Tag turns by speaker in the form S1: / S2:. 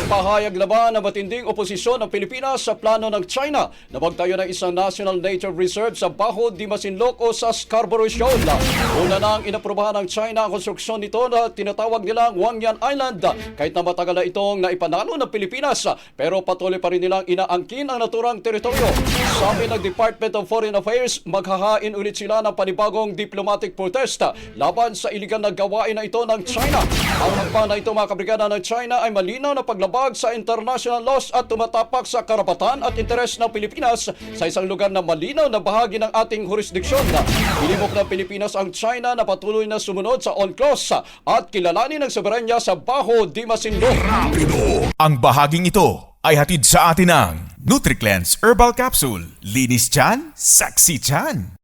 S1: Nagpahayag naman na matinding oposisyon ng Pilipinas sa plano ng China na magtayo ng isang National Nature Reserve sa Bajo de Masinloc o sa Scarborough Shoal. Una nang inaprubahan ng China ang konstruksyon nito na tinatawag nilang Wangyan Island kahit na matagal na itong naipanalo ng Pilipinas pero patuloy pa rin nilang inaangkin ang naturang teritoryo. Sabi ng Department of Foreign Affairs, maghahain ulit sila ng panibagong diplomatic protest laban sa iligal na gawain na ito ng China. Ang hakbang na ito mga kabrigada ng China ay malinaw na paglabag sa international laws at tumatapak sa karapatan at interes ng Pilipinas sa isang lugar na malinaw na bahagi ng ating jurisdiksyon. Ilimok ng Pilipinas ang China na patuloy na sumunod sa UNCLOS at kilalanin ang soberanya sa Bajo de Masinloc.
S2: Ang bahaging ito ay hatid sa atin ng NutriCleanse Herbal Capsule. Linis tiyan, saksi tiyan.